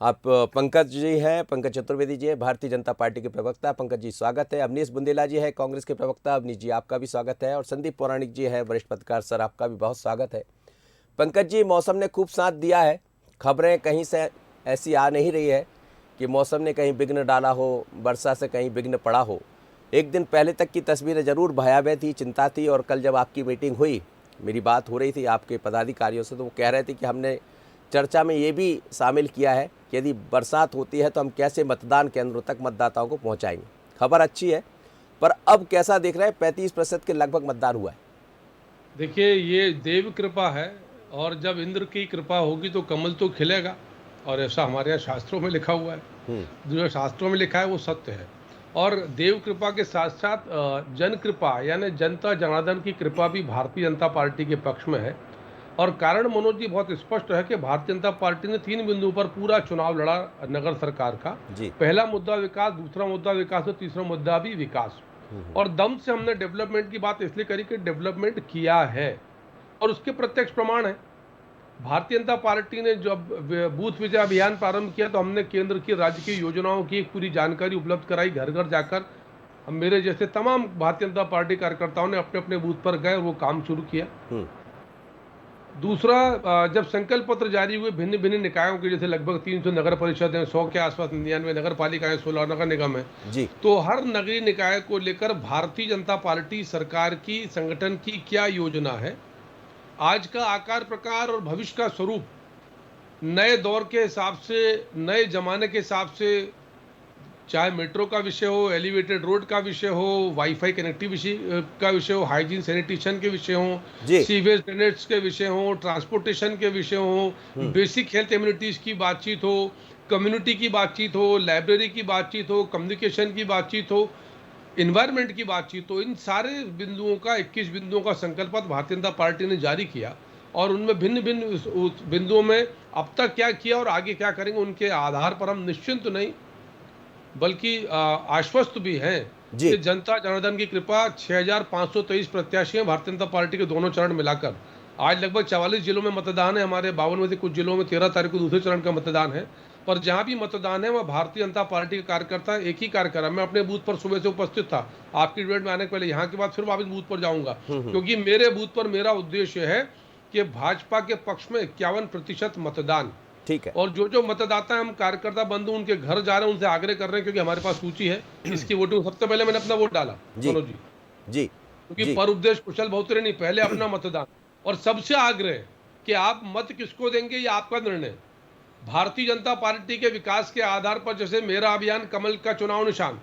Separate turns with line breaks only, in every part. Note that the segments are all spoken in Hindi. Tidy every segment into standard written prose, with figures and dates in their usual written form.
आप पंकज जी हैं, पंकज चतुर्वेदी जी है, भारतीय जनता पार्टी के प्रवक्ता। पंकज जी स्वागत है। अवनीश बुंदेला जी है, कांग्रेस के प्रवक्ता। अवनीश जी आपका भी स्वागत है। और संदीप पौराणिक जी है, वरिष्ठ पत्रकार। सर आपका भी बहुत स्वागत है। पंकज जी, मौसम ने खूब साथ दिया है। खबरें कहीं से ऐसी आ नहीं रही है कि मौसम ने कहीं विघ्न डाला हो, वर्षा से कहीं विघ्न पड़ा हो। एक दिन पहले तक की तस्वीरें जरूर भयावह थी, चिंता थी। और कल जब आपकी मीटिंग हुई, मेरी बात हो रही थी आपके पदाधिकारियों से, तो वो कह रहे थे कि हमने चर्चा में ये भी शामिल किया है कि यदि बरसात होती है तो हम कैसे मतदान केंद्रों तक मतदाताओं को पहुंचाएंगे। खबर अच्छी है, पर अब कैसा देख रहे हैं? 35% के लगभग मतदान हुआ है।
देखिए, ये देव कृपा है। और जब इंद्र की कृपा होगी तो कमल तो खिलेगा। और ऐसा हमारे यहाँ शास्त्रों में लिखा हुआ है।
हम्म।
जो शास्त्रों में लिखा है वो सत्य है। और देव कृपा के साथ साथ जन कृपा यानी जनता जनार्दन की कृपा भी भारतीय जनता पार्टी के पक्ष में है। और कारण मनोज जी बहुत स्पष्ट है कि भारतीय जनता पार्टी ने 3 बिंदुओं पर पूरा चुनाव लड़ा नगर सरकार का।
जी।
पहला मुद्दा विकास, दूसरा मुद्दा विकास और तीसरा मुद्दा भी विकास। और दम से हमने डेवलपमेंट की बात इसलिए करी कि डेवलपमेंट किया है और उसके प्रत्यक्ष प्रमाण है। भारतीय जनता पार्टी ने जब बूथ विजय अभियान प्रारंभ किया तो हमने केंद्र की, राज्य की योजनाओं की एक पूरी जानकारी उपलब्ध कराई। घर घर जाकर हम, मेरे जैसे तमाम भारतीय जनता पार्टी कार्यकर्ताओं ने अपने अपने बूथ पर गए और वो काम शुरू किया।
हम्म।
दूसरा, जब संकल्प पत्र जारी हुए भिन्न भिन्न निकायों के, जैसे लगभग 300 नगर परिषद हैं, 100 के आसपास 99 नगर पालिकाएं, 16 नगर निगम है।
जी।
तो हर नगरीय निकाय को लेकर भारतीय जनता पार्टी सरकार की, संगठन की क्या योजना है, आज का आकार प्रकार और भविष्य का स्वरूप, नए दौर के हिसाब से, नए जमाने के हिसाब से, चाहे मेट्रो का विषय हो, एलिवेटेड रोड का विषय हो, वाईफाई कनेक्टिविटी का विषय हो, हाइजीन सैनिटेशन के विषय हो,
जी।
सीवेज ड्रेनेज के विषय हो, ट्रांसपोर्टेशन के विषय हो, बेसिक हेल्थ एम्यूनिटीज की बातचीत हो, कम्युनिटी की बातचीत हो, लाइब्रेरी की बातचीत हो, कम्युनिकेशन की बातचीत हो, इन्वायरमेंट की बातचीत हो, इन सारे बिंदुओं का, 21 बिंदुओं का संकल्प पत्र भारतीय जनता पार्टी ने जारी किया। और उनमें भिन्न भिन्न उस बिंदुओं में अब तक क्या किया और आगे क्या करेंगे, उनके आधार पर हम निश्चिंत नहीं बल्कि आश्वस्त भी हैं
जी।
कि जनता जनार्दन की कृपा। 6523 प्रत्याशी हैं भारतीय जनता पार्टी के दोनों चरण मिलाकर। आज लगभग 44 जिलों में मतदान है हमारे, 52 में से कुछ जिलों में 13 तारीख को दूसरे चरण का मतदान है। पर जहां भी मतदान है वह भारतीय जनता पार्टी के कार्यकर्ता एक ही कार्य कर रहा है। मैं अपने बूथ पर सुबह से उपस्थित था, आपकी डिबेट में आने के पहले। यहाँ के बाद फिर वापस बूथ पर जाऊंगा, क्योंकि मेरे बूथ पर मेरा उद्देश्य है कि भाजपा के पक्ष में 51% मतदान।
ठीक है।
और जो जो मतदाता हम कार्यकर्ता बंधु उनके घर जा रहे हैं, उनसे आग्रह कर रहे हैं, क्योंकि हमारे पास सूची है इसकी वोटिंग। सबसे पहले मैंने अपना वोट डाला
जी।
मनोज जी,
जी।
क्योंकि
जी।
पर उपदेश कुशल बहुतरे नहीं, पहले अपना मतदान। और सबसे आग्रह है कि आप मत किसको देंगे ये आपका निर्णय। भारतीय जनता पार्टी के विकास के आधार पर, जैसे मेरा अभियान कमल का चुनाव निशान,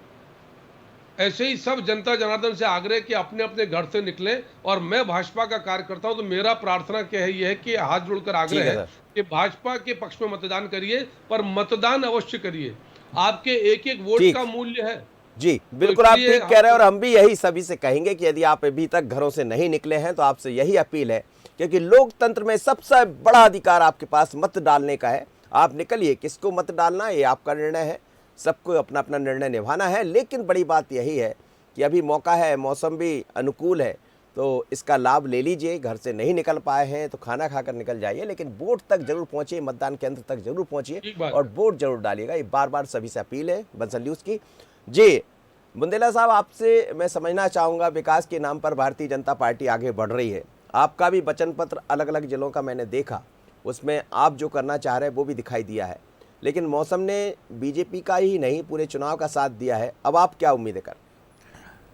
ऐसे ही सब जनता जनार्दन से आग्रह कि अपने अपने घर से निकलें। और मैं भाजपा का कार्यकर्ता हूं, तो मेरा प्रार्थना क्या है, यह है कि हाथ जोड़कर आग्रह
ठीक है
है
सर।
कि भाजपा के पक्ष में मतदान करिए, पर मतदान अवश्य करिए। आपके एक एक वोट
ठीक।
का मूल्य है।
जी
तो
बिल्कुल, आप
इसलिए
ठीक कह रहे हैं।
हम,
और हम भी यही सभी से कहेंगे कि यदि आप अभी तक घरों से नहीं निकले हैं तो आपसे यही अपील है, क्योंकि लोकतंत्र में सबसे बड़ा अधिकार आपके पास मत डालने का है। आप निकलिए, किसको मत डालना ये आपका निर्णय है, सबको अपना अपना निर्णय निभाना है। लेकिन बड़ी बात यही है कि अभी मौका है, मौसम भी अनुकूल है, तो इसका लाभ ले लीजिए। घर से नहीं निकल पाए हैं तो खाना खाकर निकल जाइए, लेकिन वोट तक जरूर पहुंचिए, मतदान केंद्र तक जरूर पहुंचिए
ठीक बात
और
है।
वोट जरूर डालिएगा। ये बार बार सभी से अपील है बंसल न्यूज़ की। जी बुंदेला साहब, आपसे मैं समझना चाहूँगा, विकास के नाम पर भारतीय जनता पार्टी आगे बढ़ रही है। आपका भी वचन पत्र अलग अलग जिलों का मैंने देखा, उसमें आप जो करना चाह रहे हैं वो भी दिखाई दिया है। लेकिन मौसम ने बीजेपी का ही नहीं पूरे चुनाव का साथ दिया है। अब आप क्या उम्मीदें कर?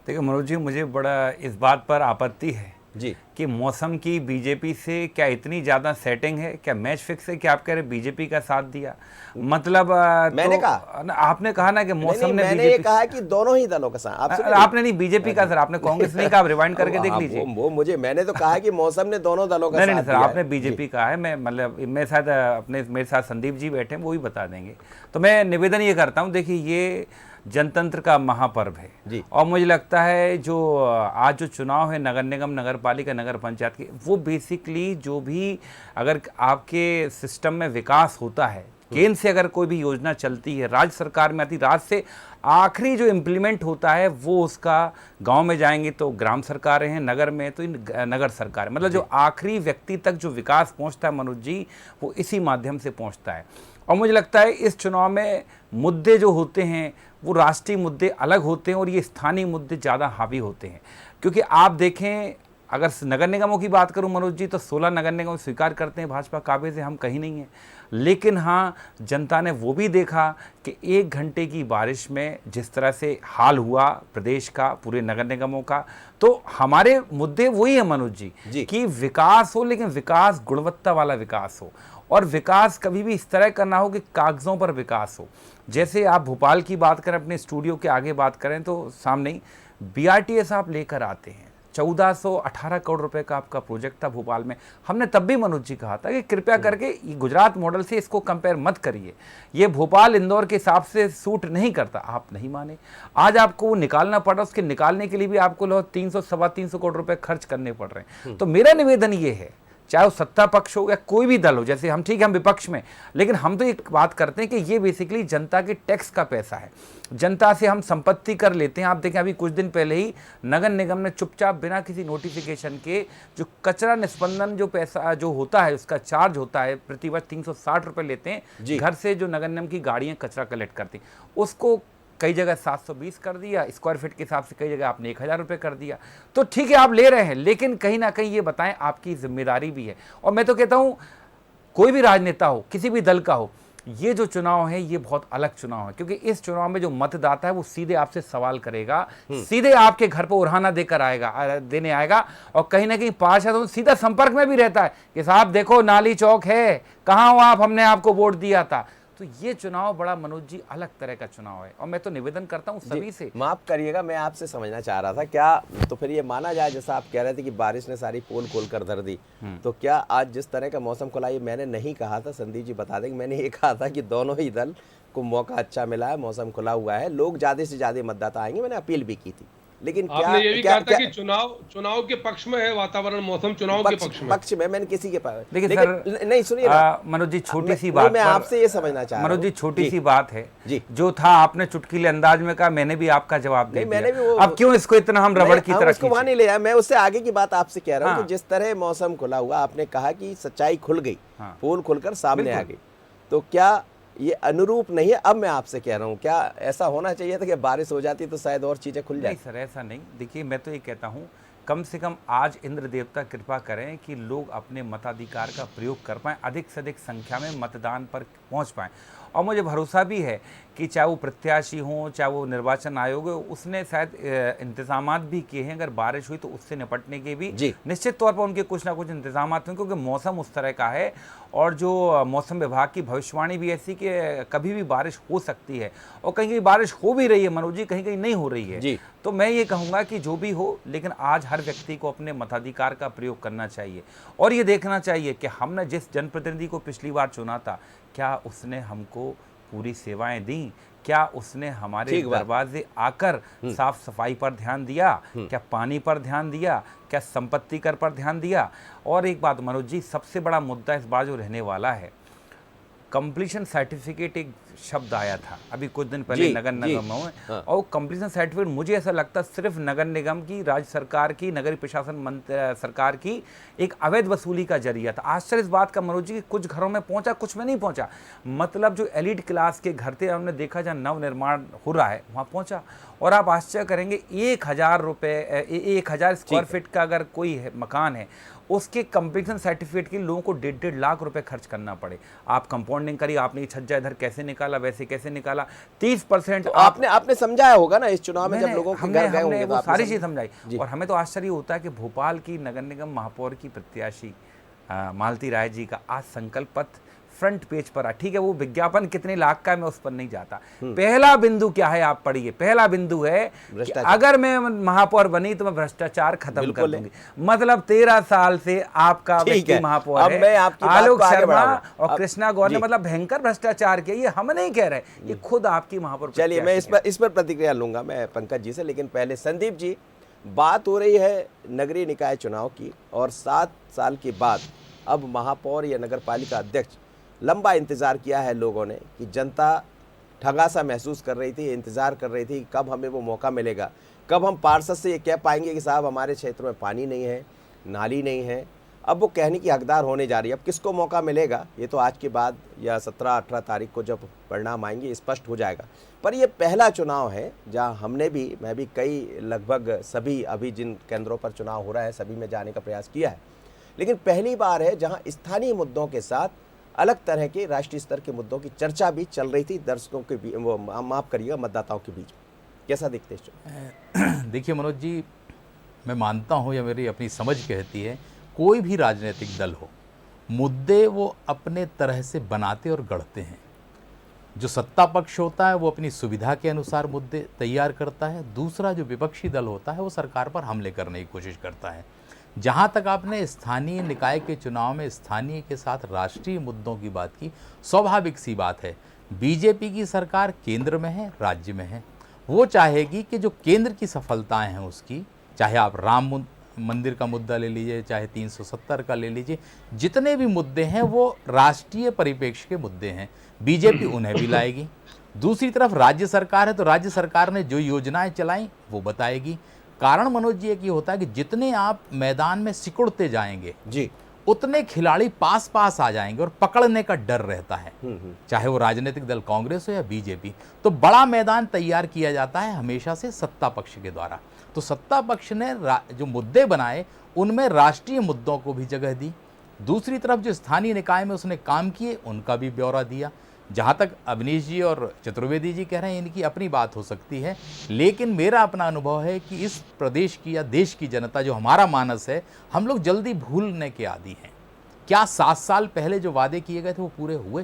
देखिए मनोज जी, मुझे बड़ा इस बात पर आपत्ति है
जी।
कि मौसम की बीजेपी से क्या इतनी ज़्यादा सेटिंग है, क्या मैच फिक्स है कि आप कह रहे बीजेपी का साथ दिया? मतलब
मैंने
तो
कहा,
आपने कहा ना कि
नहीं
मौसम
नहीं,
ने
मैंने ये
बीजेपी,
कहा कि दोनों ही दलों का साथ। आप सुनिए।
आपने नहीं बीजेपी का सर, आपने कांग्रेस नहीं कहा, आप रिवाइंड करके देख
हाँ,
लीजिए।
वो मुझे, मैंने तो कहा कि मौसम ने दोनों दलों का
नहीं
साथ
नहीं सर,
दिया
आपने
है।
बीजेपी कहा है। मैं मतलब मेरे साथ अपने, मेरे साथ संदीप जी बैठे हैं, वो ही बता देंगे। तो मैं निवेदन ये करता हूँ, देखिए ये जनतंत्र का महापर्व है।
जी।
और मुझे लगता है जो आज जो चुनाव है नगर निगम, नगर पालिका, नगर पंचायत के, वो बेसिकली जो भी अगर आपके सिस्टम में विकास होता है, केंद्र से अगर कोई भी योजना चलती है, राज्य सरकार में आती, राज्य से आखिरी जो इम्प्लीमेंट होता है वो उसका गांव में जाएंगे तो ग्राम सरकारें हैं, नगर में तो नगर सरकार, मतलब जो आखिरी व्यक्ति तक जो विकास पहुंचता है मनोज जी, वो इसी माध्यम से पहुंचता है। और मुझे लगता है इस चुनाव में मुद्दे जो होते हैं वो राष्ट्रीय मुद्दे अलग होते हैं और ये स्थानीय मुद्दे ज़्यादा हावी होते हैं। क्योंकि आप देखें, अगर नगर निगमों की बात करूं मनोज जी, तो 16 नगर निगम स्वीकार करते हैं भाजपा काबे से, हम कहीं नहीं हैं। लेकिन हाँ, जनता ने वो भी देखा कि 1 घंटे की बारिश में जिस तरह से हाल हुआ प्रदेश का, पूरे नगर निगमों का, तो हमारे मुद्दे वही है मनोज जी कि विकास हो, लेकिन विकास गुणवत्ता वाला विकास हो। और विकास कभी भी इस तरह का ना हो कि कागज़ों पर विकास हो। जैसे आप भोपाल की बात करें, अपने स्टूडियो के आगे बात करें, तो सामने ही BRTS आप लेकर आते हैं, 1418 करोड़ रुपए का आपका प्रोजेक्ट था भोपाल में। हमने तब भी मनोज जी कहा था कि कृपया करके ये गुजरात मॉडल से इसको कंपेयर मत करिए, ये भोपाल इंदौर के हिसाब से सूट नहीं करता। आप नहीं माने, आज आपको वो निकालना पड़ रहा, उसके निकालने के लिए भी आपको 300 सवा 300 करोड़ रुपए खर्च करने पड़ रहे हैं। तो मेरा निवेदन ये है, चाहे वो सत्ता पक्ष हो या कोई भी दल हो, जैसे हम ठीक है हम विपक्ष में, लेकिन हम तो एक बात करते हैं कि ये बेसिकली जनता के टैक्स का पैसा है, जनता से हम संपत्ति कर लेते हैं। आप देखें अभी कुछ दिन पहले ही नगर निगम ने चुपचाप बिना किसी नोटिफिकेशन के जो कचरा निस्पंदन जो पैसा जो होता है उसका चार्ज होता है, प्रतिवर्ष 360 रुपये लेते हैं घर से जो नगर निगम की गाड़ियाँ कचरा कलेक्ट करती, उसको कई जगह 720 कर दिया, स्क्वायर फीट के हिसाब से कई जगह आपने 1000 रुपये कर दिया। तो ठीक है आप ले रहे हैं, लेकिन कहीं ना कहीं ये बताएं आपकी जिम्मेदारी भी है। और मैं तो कहता हूं कोई भी राजनेता हो, किसी भी दल का हो, ये जो चुनाव है ये बहुत अलग चुनाव है, क्योंकि इस चुनाव में जो मतदाता है वो सीधे आपसे सवाल करेगा, सीधे आपके घर पर उड़ाना देकर आएगा, देने आएगा। और कहीं ना कहीं पार्षद तो सीधा संपर्क में भी रहता है कि साहब देखो नाली चौक है, कहाँ हो आप, हमने आपको वोट दिया था। तो ये चुनाव बड़ा मनोज जी अलग तरह का चुनाव है। और मैं तो निवेदन करता हूँ सभी से,
माफ करिएगा, मैं आपसे समझना चाह रहा था, क्या तो फिर ये माना जाए जैसा आप कह रहे थे कि बारिश ने सारी पोल खोल कर धर दी, तो क्या आज जिस तरह का मौसम खुला, ये मैंने नहीं कहा था, संदीप जी बता देंगे, मैंने ये कहा था कि दोनों ही दल को मौका अच्छा मिला है, मौसम खुला हुआ है, लोग ज्यादा से ज्यादा मतदाता आएंगे, मैंने अपील भी की थी। लेकिन
आपने ये भी कहा था कि चुनाव के पक्ष में है वातावरण, मौसम चुनाव के पक्ष में
मैंने किसी के पास,
लेकिन सर
नहीं सुनिए
मनोज जी छोटी सी बात,
मैं आपसे ये समझना चाह रहा हूं,
मनोज जी छोटी सी बात है जो था, आपने चुटकीले अंदाज में कहा, मैंने भी आपका जवाब दे दिया। अब क्यों इसको इतना हम रबड़ की तरह
उसको वहां नहीं ले आया, मैं उससे आगे की बात आपसे कह रहा हूँ कि जिस तरह मौसम खुला हुआ, आपने कहा कि सच्चाई खुल गई, पोल खुलकर सामने आ गई, तो क्या ये अनुरूप नहीं है? अब मैं आपसे कह रहा हूँ, क्या ऐसा होना चाहिए था कि बारिश हो जाती तो शायद और चीजें खुल जाए?
नहीं सर, ऐसा नहीं। देखिए मैं तो ये कहता हूँ, कम से कम आज इंद्र देवता कृपा करें कि लोग अपने मताधिकार का प्रयोग कर पाएँ, अधिक से अधिक संख्या में मतदान पर पहुँच पाएँ। और मुझे भरोसा भी है कि चाहे वो प्रत्याशी हों, चाहे वो निर्वाचन आयोग हो, उसने शायद इंतजामात भी किए हैं, अगर बारिश हुई तो उससे निपटने के भी निश्चित तौर पर उनके कुछ ना कुछ इंतजामात हों, क्योंकि मौसम उस तरह का है। और जो मौसम विभाग की भविष्यवाणी भी ऐसी कि कभी भी बारिश हो सकती है, और कहीं कहीं बारिश हो भी रही है मनोज जी, कहीं कहीं नहीं हो रही है। तो मैं ये कहूँगा कि जो भी हो, लेकिन आज हर व्यक्ति को अपने मताधिकार का प्रयोग करना चाहिए और ये देखना चाहिए कि हमने जिस जनप्रतिनिधि को पिछली बार चुना था, क्या उसने हमको पूरी सेवाएं दी, क्या उसने हमारे दरवाजे आकर साफ सफाई पर ध्यान दिया, क्या पानी पर ध्यान दिया, क्या संपत्ति कर पर ध्यान दिया। और एक बात मनोज जी, सबसे बड़ा मुद्दा इस बार जो रहने वाला है, कंप्लीशन सर्टिफिकेट एक शब्द आया था अभी कुछ दिन पहले नगर निगम में, और कंप्लीशन सर्टिफिकेट मुझे ऐसा लगता सिर्फ नगर निगम की, राज्य सरकार की, नगरीय प्रशासन सरकार की एक अवैध वसूली का जरिया था। आश्चर्य इस बात का मनोज जी, कुछ घरों में पहुंचा, कुछ में नहीं पहुंचा। मतलब जो एलिट क्लास के घर थे, हमने देखा जहाँ नव निर्माण हो रहा है वहाँ पहुंचा। और आप आश्चर्य करेंगे, 1000 रुपये, 1000 स्क्वायर फीट का अगर कोई मकान है, उसके कंप्लीशन सर्टिफिकेट के लोगों को 1.5 लाख रुपए खर्च करना पड़े। आप कंपाउंडिंग करिए, आपने ये छज्जा इधर कैसे निकाला, वैसे कैसे निकाला, 30%
तो आपने समझाया होगा ना इस चुनाव में, जब लोगों के घर गए होंगे
तो सारी चीज समझाई। और हमें तो आश्चर्य होता है कि भोपाल की नगर निगम महापौर की प्रत्याशी मालती राय जी का आज संकल्प पत्र फ्रंट पेज पर ठीक है, वो विज्ञापन कितने लाख का है मैं उस पर नहीं जाता। पहला बिंदु क्या है आप पढ़िए, पहला बिंदु है कि अगर मैं महापौर बनी तो मैं भ्रष्टाचार खत्म कर दूंगी। मतलब 13 साल से आपका व्यक्ति महापौर है, आलोक शर्मा और कृष्णा गौर ने मतलब भयंकर भ्रष्टाचार किया। ये हम नहीं कह रहे, ये खुद आपकी महापौर।
चलिए मैं इस पर प्रतिक्रिया लूंगा मैं पंकज जी से, लेकिन पहले संदीप जी, बात हो रही है नगरीय निकाय चुनाव की, और 7 साल के बाद अब महापौर या नगर पालिका अध्यक्ष, लंबा इंतज़ार किया है लोगों ने कि जनता ठगा सा महसूस कर रही थी, इंतज़ार कर रही थी कब हमें वो मौका मिलेगा, कब हम पार्षद से ये कह पाएंगे कि साहब हमारे क्षेत्र में पानी नहीं है, नाली नहीं है, अब वो कहने की हकदार होने जा रही है। अब किसको मौका मिलेगा ये तो आज के बाद या 17-18 तारीख को जब परिणाम आएंगे स्पष्ट हो जाएगा। पर ये पहला चुनाव है जहां मैं भी कई लगभग सभी अभी जिन केंद्रों पर चुनाव हो रहा है सभी में जाने का प्रयास किया है, लेकिन पहली बार है जहां स्थानीय मुद्दों के साथ अलग तरह के राष्ट्रीय स्तर के मुद्दों की चर्चा भी चल रही थी दर्शकों के बीच, माफ करिएगा मतदाताओं के बीच। कैसा दिखते हैं?
देखिए मनोज जी, मैं मानता हूँ या मेरी अपनी समझ कहती है, कोई भी राजनीतिक दल हो, मुद्दे वो अपने तरह से बनाते और गढ़ते हैं। जो सत्ता पक्ष होता है वो अपनी सुविधा के अनुसार मुद्दे तैयार करता है, दूसरा जो विपक्षी दल होता है वो सरकार पर हमले करने की कोशिश करता है। जहाँ तक आपने स्थानीय निकाय के चुनाव में स्थानीय के साथ राष्ट्रीय मुद्दों की बात की, स्वाभाविक सी बात है, बीजेपी की सरकार केंद्र में है, राज्य में है, वो चाहेगी कि जो केंद्र की सफलताएं हैं उसकी, चाहे आप राम मंदिर का मुद्दा ले लीजिए, चाहे 370 का ले लीजिए, जितने भी मुद्दे हैं वो राष्ट्रीय परिप्रेक्ष्य के मुद्दे हैं, बीजेपी उन्हें भी लाएगी। दूसरी तरफ राज्य सरकार है तो राज्य सरकार ने जो योजनाएं चलाई वो बताएगी। कारण मनोज जी एक ये होता है कि जितने आप मैदान में सिकुड़ते जाएंगे
जी,
उतने खिलाड़ी पास पास आ जाएंगे और पकड़ने का डर रहता है, चाहे वो राजनीतिक दल कांग्रेस हो या बीजेपी। तो बड़ा मैदान तैयार किया जाता है हमेशा से सत्ता पक्ष के द्वारा। तो सत्ता पक्ष ने जो मुद्दे बनाए उनमें राष्ट्रीय मुद्दों को भी जगह दी, दूसरी तरफ जो स्थानीय निकाय में उसने काम किए उनका भी ब्यौरा दिया। जहाँ तक अवनीश जी और चतुर्वेदी जी कह रहे हैं इनकी अपनी बात हो सकती है, लेकिन मेरा अपना अनुभव है कि इस प्रदेश की या देश की जनता, जो हमारा मानस है, हम लोग जल्दी भूलने के आदी हैं। क्या 7 साल पहले जो वादे किए गए थे वो पूरे हुए?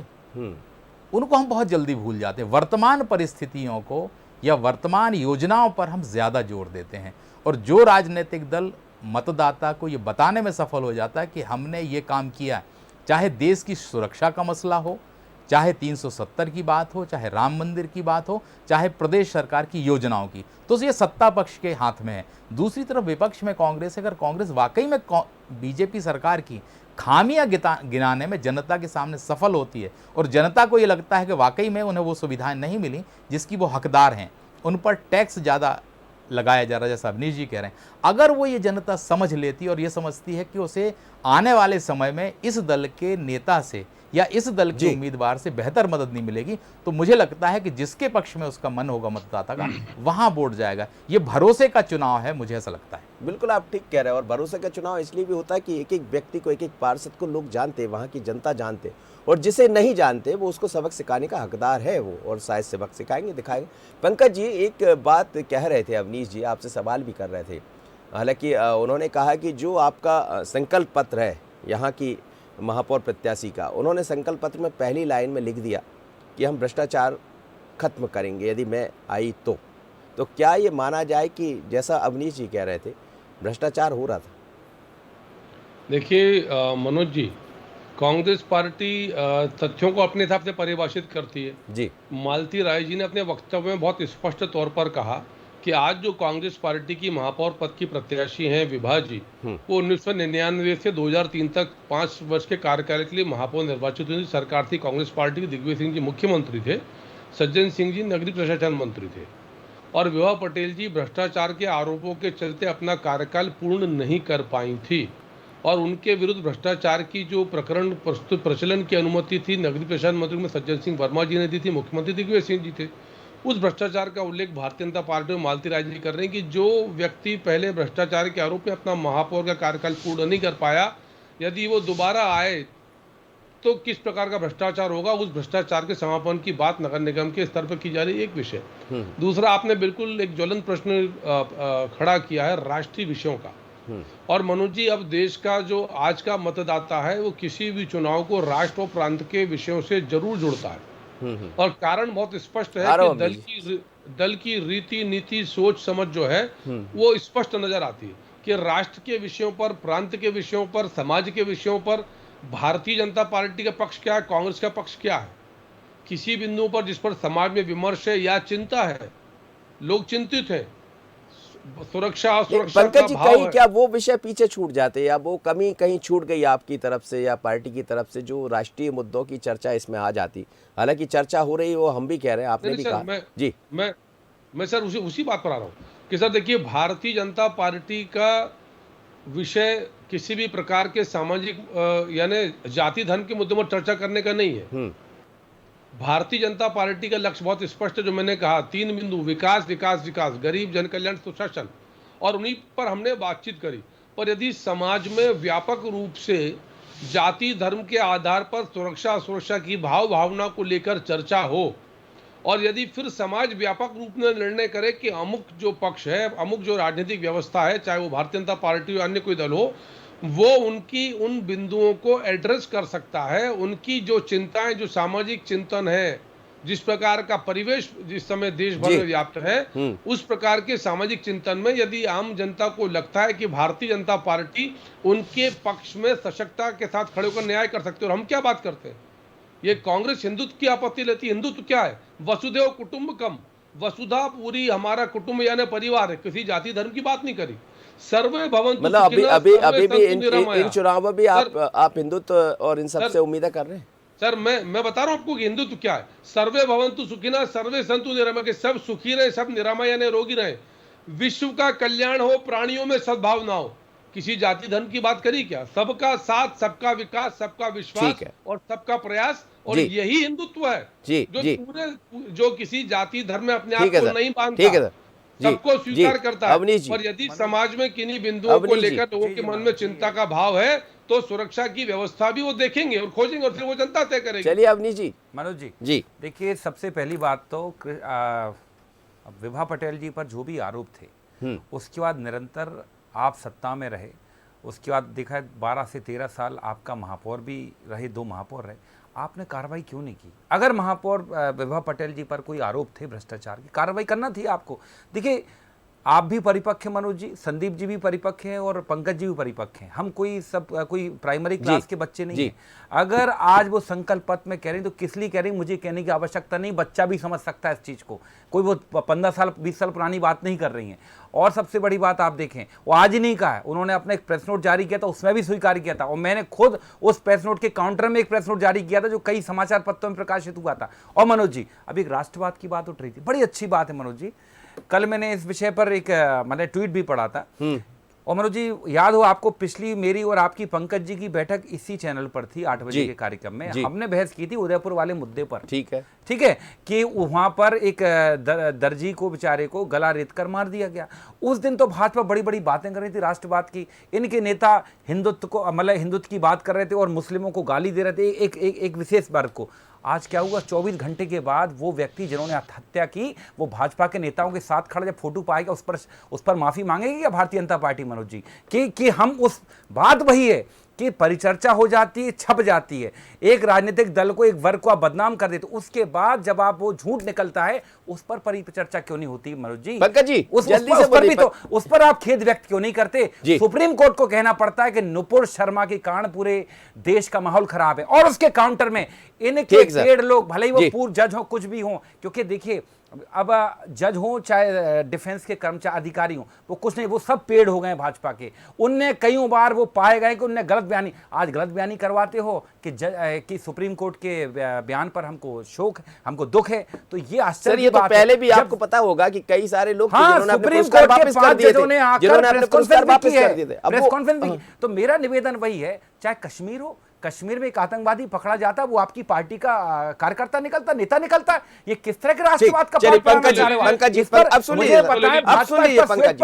उनको हम बहुत जल्दी भूल जाते हैं। वर्तमान परिस्थितियों को या वर्तमान योजनाओं पर हम ज़्यादा जोर देते हैं, और जो राजनीतिक दल मतदाता को ये बताने में सफल हो जाता है कि हमने ये काम किया, चाहे देश की सुरक्षा का मसला हो, चाहे 370 की बात हो, चाहे राम मंदिर की बात हो, चाहे प्रदेश सरकार की योजनाओं की, तो ये सत्ता पक्ष के हाथ में है। दूसरी तरफ विपक्ष में कांग्रेस, अगर कांग्रेस वाकई में बीजेपी सरकार की खामियां गिनाने में जनता के सामने सफल होती है और जनता को ये लगता है कि वाकई में उन्हें वो सुविधाएं नहीं मिली जिसकी वो हकदार हैं, उन पर टैक्स ज़्यादा लगाया जा रहा है, जैसा अवनीश जी कह रहे हैं, अगर वो ये जनता समझ लेती और ये समझती है कि उसे आने वाले समय में इस दल के नेता से या इस दल के उम्मीदवार से बेहतर मदद नहीं मिलेगी, तो मुझे लगता है कि जिसके पक्ष में उसका मन होगा मतदाता का, वहां वोट जाएगा। ये भरोसे का चुनाव है, मुझे ऐसा लगता है।
बिल्कुल आप ठीक कह रहे हैं। और भरोसे का चुनाव इसलिए भी होता है कि एक एक व्यक्ति को, एक एक पार्षद को लोग जानते, वहाँ की जनता जानते, और जिसे नहीं जानते वो उसको सबक सिखाने का हकदार है वो, और शायद सबक सिखाएंगे, दिखाएंगे। पंकज जी एक बात कह रहे थे, अवनीश जी आपसे सवाल भी कर रहे थे, हालांकि उन्होंने कहा कि जो आपका संकल्प पत्र है यहाँ की महापौर प्रत्याशी का, उन्होंने संकल्प पत्र में पहली लाइन में लिख दिया कि हम भ्रष्टाचार खत्म करेंगे यदि मैं आई तो क्या ये माना जाए कि जैसा अवनीश जी कह रहे थे भ्रष्टाचार हो रहा था?
देखिए मनोज जी, कांग्रेस पार्टी तथ्यों को अपने हिसाब से परिभाषित करती है
जी।
मालती राय जी ने अपने वक्तव्य में बहुत स्पष्ट तौर पर कहा कि आज जो कांग्रेस पार्टी की महापौर पद की प्रत्याशी हैं विभा जी, वो 1999 से 2003 तक 5 वर्ष के कार्यकाल के लिए महापौर निर्वाचित हुई सरकार थी कांग्रेस पार्टी की। दिग्विजय सिंह जी मुख्यमंत्री थे, सज्जन सिंह जी नगरीय प्रशासन मंत्री थे, और विभा पटेल जी भ्रष्टाचार के आरोपों के चलते अपना कार्यकाल पूर्ण नहीं कर पाई थी, और उनके विरुद्ध भ्रष्टाचार की जो प्रकरण प्रस्तुत प्रचलन की अनुमति थी नगरीय प्रशासन मंत्री में सज्जन सिंह वर्मा जी ने दी थी, मुख्यमंत्री दिग्विजय सिंह जी थे। उस भ्रष्टाचार का उल्लेख भारतीय जनता पार्टी में मालती राय जी कर रहे हैं कि जो व्यक्ति पहले भ्रष्टाचार के आरोप में अपना महापौर का कार्यकाल पूर्ण नहीं कर पाया, यदि वो दोबारा आए तो किस प्रकार का भ्रष्टाचार होगा, उस भ्रष्टाचार के समापन की बात नगर निगम के स्तर पर की जा रही है, एक विषय। दूसरा, आपने बिल्कुल एक ज्वलंत प्रश्न खड़ा किया है राष्ट्रीय विषयों का। और मनोज जी, अब देश का जो आज का मतदाता है वो किसी भी चुनाव को राष्ट्र और प्रांत के विषयों से जरूर जुड़ता है, और कारण बहुत स्पष्ट है कि दल की रीति नीति सोच समझ जो है वो स्पष्ट नजर आती है कि राष्ट्र के विषयों पर, प्रांत के विषयों पर, समाज के विषयों पर भारतीय जनता पार्टी का पक्ष क्या है, कांग्रेस का पक्ष क्या है। किसी बिंदु पर जिस पर समाज में विमर्श है या चिंता है, लोग चिंतित हैं, सुरक्षा
पंकज जी कहीं क्या वो विषय पीछे छूट जाते, या वो कमी कहीं छूट गई आपकी तरफ से या पार्टी की तरफ से, जो राष्ट्रीय मुद्दों की चर्चा इसमें आ जाती? हालांकि चर्चा हो रही है, वो हम भी कह रहे हैं, आपने भी कहा। जी,
मैं सर उसी बात पर आ रहा हूँ कि सर देखिए, भारतीय जनता पार्टी का विषय किसी भी प्रकार के सामाजिक यानी जाति धर्म के मुद्दों पर चर्चा करने का नहीं है। भारतीय जनता पार्टी का लक्ष्य बहुत स्पष्ट है, जो मैंने कहा 3 बिंदु, विकास विकास विकास, गरीब, जन कल्याण, सुशासन, और उन्हीं पर हमने बातचीत करी। पर यदि समाज में व्यापक रूप से जाति धर्म के आधार पर सुरक्षा असुरक्षा की भावना को लेकर चर्चा हो, और यदि फिर समाज व्यापक रूप में निर्णय करे कि अमुक जो पक्ष है, अमुक जो राजनीतिक व्यवस्था है, चाहे वो भारतीय जनता पार्टी हो अन्य कोई दल हो, वो उनकी उन बिंदुओं को एड्रेस कर सकता है, उनकी जो चिंताएं, जो सामाजिक चिंतन है, जिस प्रकार का परिवेश जिस समय देश भर में व्याप्त है, उस प्रकार के सामाजिक चिंतन में यदि आम जनता को लगता है कि भारतीय जनता पार्टी उनके पक्ष में सशक्तता के साथ खड़े होकर न्याय कर सकते, और हम क्या बात करते हैं, ये कांग्रेस हिंदुत्व की आपत्ति लेती है। हिंदुत्व क्या है? वसुधैव कुटुंबकम, वसुधा पूरी हमारा कुटुंब यानी परिवार है, किसी जाति धर्म की बात नहीं करी। सर्वे भवन्तु
मतलब
सुखिनः,
अभी
सर्वे
भी
सन्तु निरामयाः।
इन चुनाव में भी आप हिंदुत्व और इन सब से उम्मीदें कर रहे हैं?
सर मैं बता रहा हूं आपको कि हिंदुत्व क्या है। सर्वे भवन्तु सुखिनः, सर्वे सन्तु निरामयाः, के सब सुखी रहे, सब निरामय यानी रोगी रहे, विश्व का कल्याण हो, प्राणियों में सद्भावना हो। किसी जाति धर्म की बात करी क्या? सबका साथ, सबका विकास, सबका विश्वास और सबका प्रयास, और यही हिंदुत्व है जो किसी जाति धर्म में अपने आप को नहीं बांधता, सबको स्वीकार करता है। और यदि समाज में किन्हीं बिंदुओं को लेकर लोगों के मन में चिंता का भाव है, तो सुरक्षा की व्यवस्था भी वो देखेंगे और खोजेंगे, और फिर वो जनता तय करेगी।
चलिए अवनीश जी।
मनोज जी देखिए, सबसे पहली बात तो विभा पटेल जी पर जो भी आरोप थे, उसके बाद निरंतर आप सत्ता में रहे, उसके बाद देखा है 12 से 13 साल आपका महापौर भी रहे, 2 महापौर रहे, आपने कार्रवाई क्यों नहीं की? अगर महापौर विभा पटेल जी पर कोई आरोप थे भ्रष्टाचार की, कार्रवाई करना थी आपको। देखिए, आप भी परिपक्व हैं मनोज जी, संदीप जी भी परिपक्व हैं, और पंकज जी भी परिपक्व हैं। हम कोई प्राइमरी क्लास के बच्चे नहीं हैं। अगर आज वो संकल्प पत्र में कह रही, तो किस लिए कह रही, मुझे कहने की आवश्यकता नहीं, बच्चा भी समझ सकता है इस चीज़ को। कोई वो 15 साल 20 साल पुरानी बात नहीं कर रही हैं। और सबसे बड़ी बात आप देखें, वो आज ही नहीं कहा है, उन्होंने अपना एक प्रेस नोट जारी किया था, उसमें भी स्वीकार किया था, और मैंने खुद उस प्रेस नोट के काउंटर में एक प्रेस नोट जारी किया था, जो कई समाचार पत्रों में प्रकाशित हुआ था। और मनोज जी, अभी एक राष्ट्रवाद की बात उठ रही थी, बड़ी अच्छी बात है मनोज जी। कल मैंने इस विषय पर एक मैंने ट्वीट भी पढ़ा था, और मनोज जी याद हो आपको, पिछली मेरी और आपकी पंकज जी की बैठक इसी चैनल पर थी 8 बजे के कार्यक्रम में। हमने बहस की थी उदयपुर वाले मुद्दे पर। ठीक है कि वहां पर एक दर्जी को बेचारे को गला रेत कर मार दिया गया। उस दिन तो भाजपा बड़ी बड़ी बातें कर रही थी राष्ट्रवाद की, इनके नेता हिंदुत्व को मतलब हिंदुत्व की बात कर रहे थे और मुस्लिमों को गाली दे रहे थे, एक विशेष वर्ग को। आज क्या हुआ? 24 घंटे के बाद वो व्यक्ति जिन्होंने हत्या की, वो भाजपा के नेताओं के साथ खड़ा जब फोटो पाएगा, उस पर माफी मांगेगी क्या भारतीय जनता पार्टी मनोज जी? कि हम उस बात वही है कि परिचर्चा हो जाती है, छप जाती है, एक राजनीतिक दल को, एक वर्ग को आप बदनाम कर देते, उसके बाद जब आप वो झूठ निकलता है, उस पर परिचर्चा क्यों नहीं होती मनोज जी? पंकज जी उस पर आप खेद व्यक्त क्यों नहीं करते? सुप्रीम कोर्ट को कहना पड़ता है कि नुपुर शर्मा के कारण पूरे देश का माहौल खराब है, और उसके काउंटर में इनके 1.5 लोग, भले ही वो पूर्व जज हो, कुछ भी हो, क्योंकि देखिए अब जज हो चाहे डिफेंस के कर्मचारी अधिकारी हो, वो कुछ नहीं, वो सब पेड़ हो गए भाजपा के। उनने कई बार वो पाए गए कि उनने गलत बयानी, आज गलत बयानी करवाते हो कि सुप्रीम कोर्ट के बयान पर हमको शोक, हमको दुख है। तो ये आश्चर्य
ये तो पहले भी आपको पता होगा कि कई सारे लोग जिन्होंने अपने पुरस्कार वापस कर दिए थे,
प्रेस कॉन्फ्रेंस भी। तो मेरा निवेदन वही है, चाहे कश्मीर हो, कश्मीर में एक आतंकवादी पकड़ा जाता, वो आपकी पार्टी का कार्यकर्ता निकलता, नेता निकलता, ये किस तरह के राष्ट्रवाद का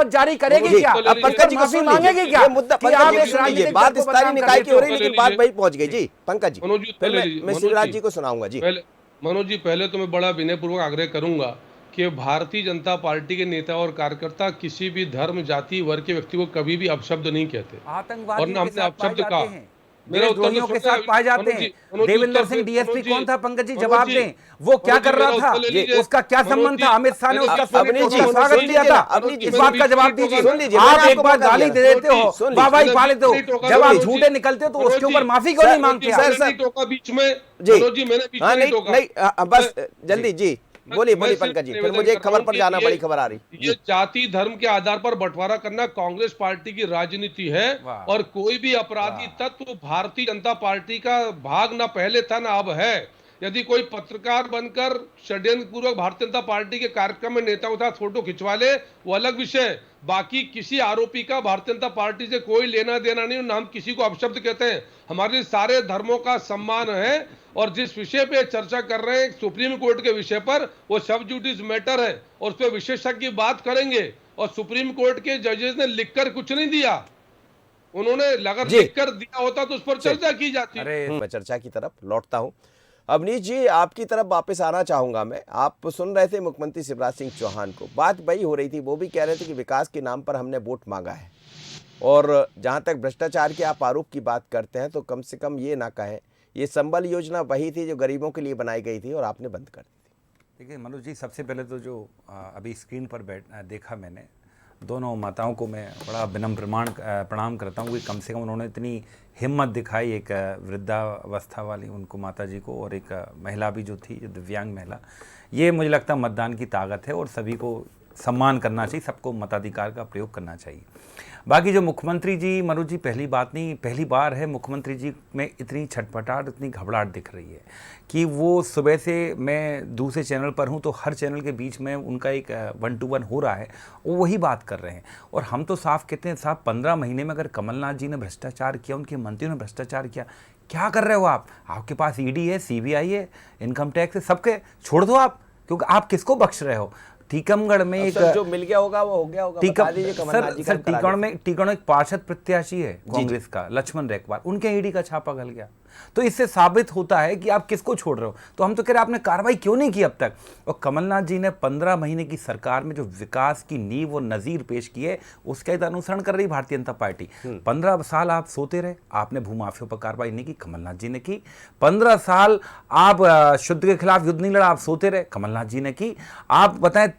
जारी करेगी क्या? माफी मांगेगी क्या?
बात स्थानीय निकाय की हो रही, लेकिन बात वही पहुंच गई। जी पंकज जी, मैं शिवराज जी को सुनाऊंगा। जी
मनोज जी, पहले तो मैं बड़ा विनयपूर्वक आग्रह करूंगा कि भारतीय जनता पार्टी के नेता और कार्यकर्ता किसी भी धर्म, जाति, वर्ग के व्यक्ति को कभी भी अपशब्द नहीं कहते, और न हमने अपशब्द कहा।
मेरे उत्तर के साथ पाए जाते हैं। देवेंद्र सिंह डीएसपी कौन था पंकज जी? जवाब दें, वो क्या कर रहा था, उसका क्या संबंध था? अमित शाह ने उसका स्वागत किया था, इस बात का जवाब दीजिए। आप एक बार गाली दे देते हो, वाहवाही पा लेते हो, जब आप झूठे निकलते हो तो उसके ऊपर माफी क्यों नहीं मांगते?
बीच में
नहीं, बस जल्दी जी बोलिए पंकज जी, फिर मुझे एक खबर पर जाना, बड़ी खबर आ रही।
ये जाति धर्म के आधार पर बंटवारा करना कांग्रेस पार्टी की राजनीति है, और कोई भी अपराधी तत्व भारतीय जनता पार्टी का भाग ना पहले था ना अब है। यदि कोई पत्रकार बनकर षड्यंत्र पूर्वक भारतीय जनता पार्टी के कार्यक्रम में नेताओं के साथ फोटो खिंचवा ले, वो अलग विषय है। बाकी किसी आरोपी का भारतीय जनता पार्टी से कोई लेना देना नहीं, ना हम किसी को अपशब्द कहते हैं। हमारे लिए सारे धर्मों का सम्मान है, और जिस विषय पे चर्चा कर रहे हैं सुप्रीम कोर्ट के विषय पर, वो सब जुडिस मैटर है और उस पर विशेषज्ञ बात करेंगे। और सुप्रीम कोर्ट के जजेस ने लिखकर कुछ नहीं दिया, उन्होंने अगर लिखकर दिया होता तो उस पर चर्चा की जाती।
मैं चर्चा की तरफ लौटता हूं। अवनीश जी, आपकी तरफ वापस आना चाहूंगा मैं। आप सुन रहे थे मुख्यमंत्री शिवराज सिंह चौहान को, बात वही हो रही थी, वो भी कह रहे थे कि विकास के नाम पर हमने वोट मांगा है। और जहां तक भ्रष्टाचार के आप आरोप की बात करते हैं, तो कम से कम ये ना कहें ये संबल योजना वही थी जो गरीबों के लिए बनाई गई थी और आपने बंद कर दी थी।
देखिए मनोज जी, सबसे पहले तो जो अभी स्क्रीन पर देखा मैंने, दोनों माताओं को मैं बड़ा विनम्र प्रणाम करता हूँ कि कम से कम उन्होंने इतनी हिम्मत दिखाई, एक वृद्धावस्था वाली उनको माता जी को, और एक महिला भी जो थी, जो दिव्यांग महिला। ये मुझे लगता है मतदान की ताकत है और सभी को सम्मान करना चाहिए, सबको मताधिकार का प्रयोग करना चाहिए। बाकी जो मुख्यमंत्री जी, मनोज जी, पहली बात नहीं, पहली बार है मुख्यमंत्री जी में इतनी छटपटाहट, इतनी घबराहट दिख रही है कि वो सुबह से, मैं दूसरे चैनल पर हूं तो हर चैनल के बीच में उनका एक 1-to-1 हो रहा है, वो वही बात कर रहे हैं। और हम तो साफ कहते हैं, साहब 15 महीने में अगर कमलनाथ जी ने भ्रष्टाचार किया, उनके मंत्रियों ने भ्रष्टाचार किया, क्या कर रहे हो आप? आपके पास ईडी है, सीबीआई है, इनकम टैक्स है, सबके छोड़ दो आप, क्योंकि आप किसको बख्श रहे हो? टीकमगढ़ में एक
जो मिल गया होगा वो हो गया होगा।
सर टीकमगढ़ में एक पार्षद प्रत्याशी है कांग्रेस का, लक्ष्मण रेखवाल, उनके ईडी का छापा गल गया। तो इससे साबित होता है कि आप किसको छोड़ रहे हो। तो हम तो कह रहे हैं आपने कार्रवाई क्यों नहीं की अब तक। और कमलनाथ जी ने 15 महीने की सरकार में जो विकास की नींव और नजीर पेश की है, उसका तो अनुसरण कर रही भारतीय जनता पार्टी। 15 साल आप सोते रहे, आपने भूमाफियों पर कार्रवाई नहीं की, कमलनाथ जी ने की। 15 साल आप शुद्ध के खिलाफ युद्ध नहीं लड़ा, आप सोते रहे, कमलनाथ जी ने की। आप बताएं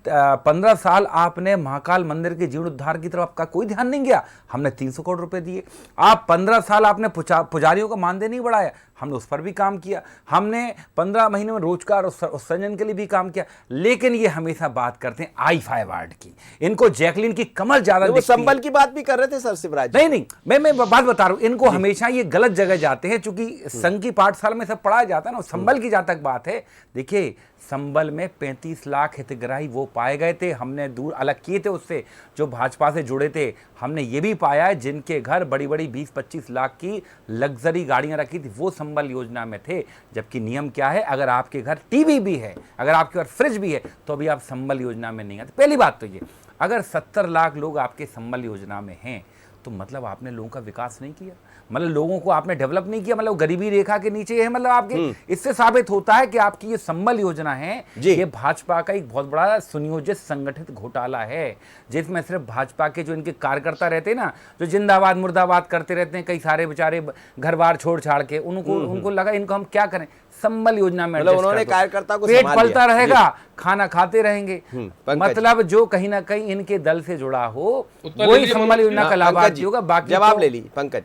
15 साल आपने महाकाल मंदिर के जीर्णोद्धार की तरफ आपका कोई ध्यान नहीं गया, हमने 300 करोड़ रुपए दिए। आप 15 साल आपने पुजारियों का मानदेय नहीं बढ़ाया, हमने उस पर भी काम किया। हमने 15 महीने में रोजगार और सृजन के लिए भी काम किया। लेकिन ये हमेशा बात करते हैं आई-फाई वार्ड की, इनको जैकलिन की कमर ज्यादा दिखती है।
संबल की बात भी कर रहे थे सर शिवराज।
नहीं, मैं बात बता रहा हूं, इनको हमेशा ये गलत जगह जाते हैं, चूंकि संघ की पाठशाला में सब पढ़ाया जाता है ना। संबल की जहां तक बात है, देखिए संबल में 35 लाख हितग्राही वो पाए गए थे, हमने दूर अलग किए थे उससे जो भाजपा से जुड़े थे। हमने ये भी पाया है जिनके घर बड़ी बड़ी 20-25 लाख की लग्जरी गाड़ियां रखी थी, वो संबल योजना में थे। जबकि नियम क्या है, अगर आपके घर टीवी भी है, अगर आपके घर फ्रिज भी है, तो अभी आप संबल योजना में नहीं आते। पहली बात तो ये, अगर 70 लाख लोग आपके संबल योजना में हैं, तो मतलब आपने लोगों का विकास नहीं किया, मतलब लोगों को आपने डेवलप नहीं किया, मतलब गरीबी रेखा के नीचे है, मतलब आपके। इससे साबित होता है कि आपकी ये संबल योजना है, ये भाजपा का एक बहुत बड़ा सुनियोजित संगठित घोटाला है, जिसमें सिर्फ भाजपा के जो इनके कार्यकर्ता रहते हैं ना, जो जिंदाबाद मुर्दाबाद करते रहते हैं, कई सारे बेचारे घर बार छोड़ छाड़ के, उनको लगा इनको हम क्या करें, संबल योजना में
मतलब उन्होंने कार्यकर्ता को
पेट पलता रहेगा, खाना खाते रहेंगे। मतलब जो कहीं ना कहीं इनके दल से जुड़ा हो वही संबल योजना का लाभार्थी होगा। बाकी
जवाब ले लीजिए पंकज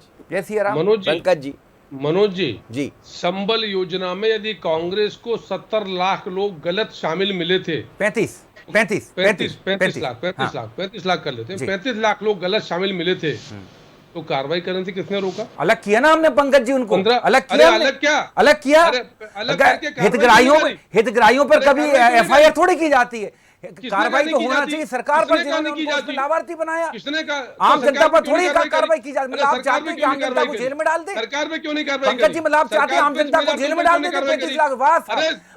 मनोज जी, संबल योजना में यदि कांग्रेस को 70 लाख लोग गलत शामिल मिले थे,
35
लाख कर लेते हैं, 35 लाख लोग गलत शामिल मिले थे, तो कार्रवाई करने से किसने रोका?
अलग किया ना हमने पंकज जी उनको, अलग किया। हितग्राहियों पर कभी एफआईआर थोड़ी की जाती है, कार्रवाई तो होना चाहिए सरकार पर, जिन्होंने लाभार्थी बनाया।
किसने कहा?
आम जनता पर थोड़ी कार्रवाई की जाती है। मतलब आप चाहते हैं कि आम जनता को जेल में डाल दे?
सरकार में क्यों नहीं कार्रवाई?
पंकज जी, मतलब आप चाहते हैं आम जनता को जेल में डाल देते? 35 लाख वास,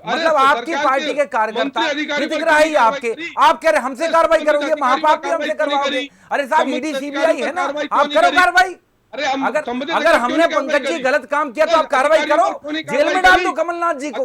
मतलब आपकी पार्टी के कार्यकर्ता हितग्राही आपके, आप कह रहे हमसे कार्रवाई करोगे, महापापी हमसे करवाओगे। अरे साहब, ईडी सीबीआई है ना, आप करो कार्रवाई। अगर हमने पंकज जी गलत काम किया तो आप कार्रवाई करो, जेल में डाल दो कमलनाथ जी को,